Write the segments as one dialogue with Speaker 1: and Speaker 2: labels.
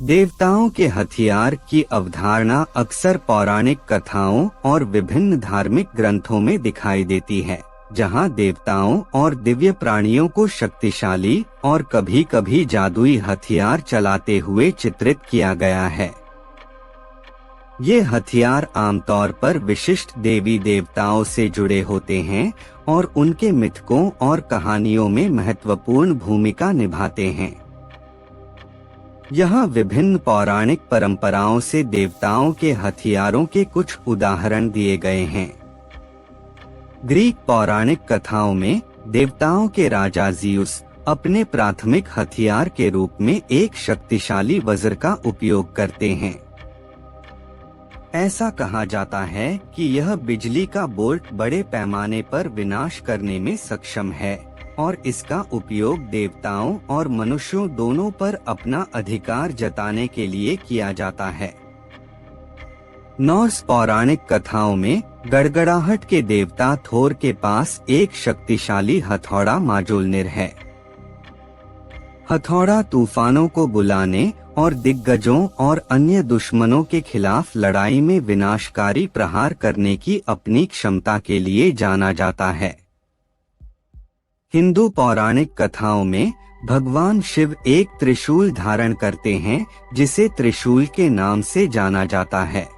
Speaker 1: देवताओं के हथियार की अवधारणा अक्सर पौराणिक कथाओं और विभिन्न धार्मिक ग्रंथों में दिखाई देती है, जहां देवताओं और दिव्य प्राणियों को शक्तिशाली और कभी-कभी जादुई हथियार चलाते हुए चित्रित किया गया है। ये हथियार आमतौर पर विशिष्ट देवी देवताओं से जुड़े होते हैं और उनके मिथकों और कहानियों में महत्वपूर्ण भूमिका निभाते हैं। यहाँ विभिन्न पौराणिक परंपराओं से देवताओं के हथियारों के कुछ उदाहरण दिए गए हैं। ग्रीक पौराणिक कथाओं में देवताओं के राजा ज़ीउस अपने प्राथमिक हथियार के रूप में एक शक्तिशाली वज्र का उपयोग करते हैं। ऐसा कहा जाता है कि यह बिजली का बोल्ट बड़े पैमाने पर विनाश करने में सक्षम है और इसका उपयोग देवताओं और मनुष्यों दोनों पर अपना अधिकार जताने के लिए किया जाता है। नॉर्स पौराणिक कथाओं में गड़गड़ाहट के देवता थोर के पास एक शक्तिशाली हथौड़ा माजुलनिर है। हथौड़ा तूफानों को बुलाने और दिग्गजों और अन्य दुश्मनों के खिलाफ लड़ाई में विनाशकारी प्रहार करने की अपनी क्षमता के लिए जाना जाता है। हिंदू पौराणिक कथाओं में भगवान शिव एक त्रिशूल धारण करते हैं, जिसे त्रिशूल के नाम से जाना जाता है।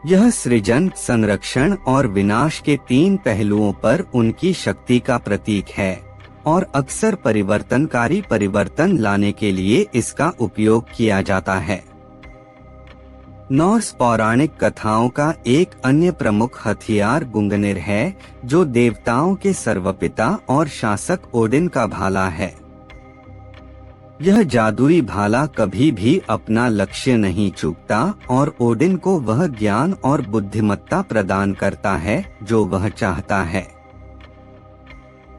Speaker 1: यह सृजन, संरक्षण और विनाश के तीन पहलुओं पर उनकी शक्ति का प्रतीक है और अक्सर परिवर्तनकारी परिवर्तन लाने के लिए इसका उपयोग किया जाता है। नॉर्स पौराणिक कथाओं का एक अन्य प्रमुख हथियार गुंगनिर है, जो देवताओं के सर्वपिता और शासक ओडिन का भाला है। यह जादुई भाला कभी भी अपना लक्ष्य नहीं चूकता और ओडिन को वह ज्ञान और बुद्धिमत्ता प्रदान करता है जो वह चाहता है।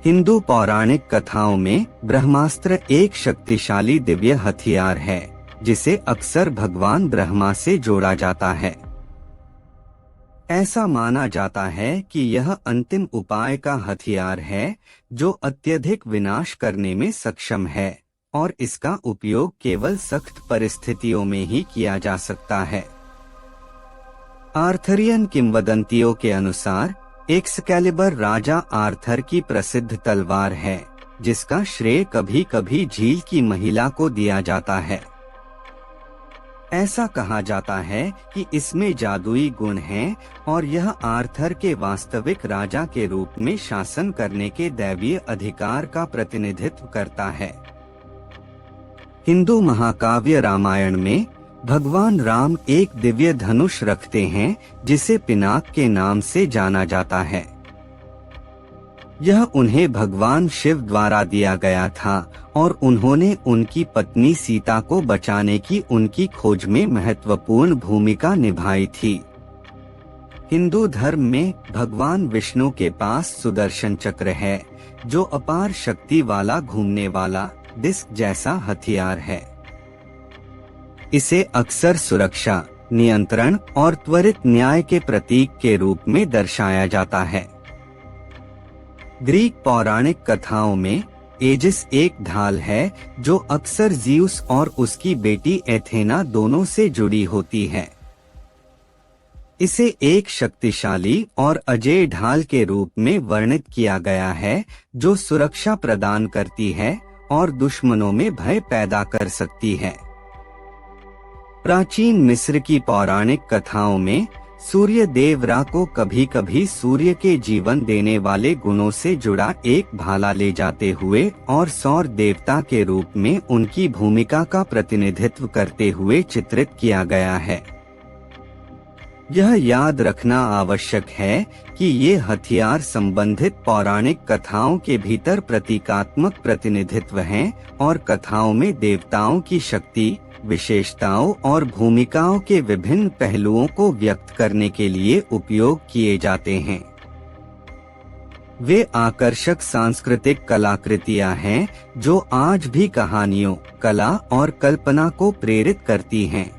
Speaker 1: हिंदू पौराणिक कथाओं में ब्रह्मास्त्र एक शक्तिशाली दिव्य हथियार है, जिसे अक्सर भगवान ब्रह्मा से जोड़ा जाता है। ऐसा माना जाता है कि यह अंतिम उपाय का हथियार है जो अत्यधिक विनाश करने में सक्षम है और इसका उपयोग केवल सख्त परिस्थितियों में ही किया जा सकता है। आर्थरियन किंवदंतियों के अनुसार एक्सकैलिबर राजा आर्थर की प्रसिद्ध तलवार है, जिसका श्रेय कभी कभी झील की महिला को दिया जाता है। ऐसा कहा जाता है कि इसमें जादुई गुण हैं और यह आर्थर के वास्तविक राजा के रूप में शासन करने के दैवीय अधिकार का प्रतिनिधित्व करता है। हिंदू महाकाव्य रामायण में भगवान राम एक दिव्य धनुष रखते हैं, जिसे पिनाक के नाम से जाना जाता है। यह उन्हें भगवान शिव द्वारा दिया गया था और उन्होंने उनकी पत्नी सीता को बचाने की उनकी खोज में महत्वपूर्ण भूमिका निभाई थी। हिंदू धर्म में भगवान विष्णु के पास सुदर्शन चक्र है, जो अपार शक्ति वाला घूमने वाला डिस्क जैसा हथियार है। इसे अक्सर सुरक्षा, नियंत्रण और त्वरित न्याय के प्रतीक के रूप में दर्शाया जाता है। ग्रीक पौराणिक कथाओं में एजिस एक ढाल है जो अक्सर ज़ीउस और उसकी बेटी एथेना दोनों से जुड़ी होती है। इसे एक शक्तिशाली और अजेय ढाल के रूप में वर्णित किया गया है, जो सुरक्षा प्रदान करती है और दुश्मनों में भय पैदा कर सकती है। प्राचीन मिस्र की पौराणिक कथाओं में सूर्य देव रा को कभी कभी सूर्य के जीवन देने वाले गुणों से जुड़ा एक भाला ले जाते हुए और सौर देवता के रूप में उनकी भूमिका का प्रतिनिधित्व करते हुए चित्रित किया गया है। यह याद रखना आवश्यक है कि ये हथियार संबंधित पौराणिक कथाओं के भीतर प्रतीकात्मक प्रतिनिधित्व हैं और कथाओं में देवताओं की शक्ति, विशेषताओं और भूमिकाओं के विभिन्न पहलुओं को व्यक्त करने के लिए उपयोग किए जाते हैं। वे आकर्षक सांस्कृतिक कलाकृतियां हैं जो आज भी कहानियों, कला और कल्पना को प्रेरित करती हैं।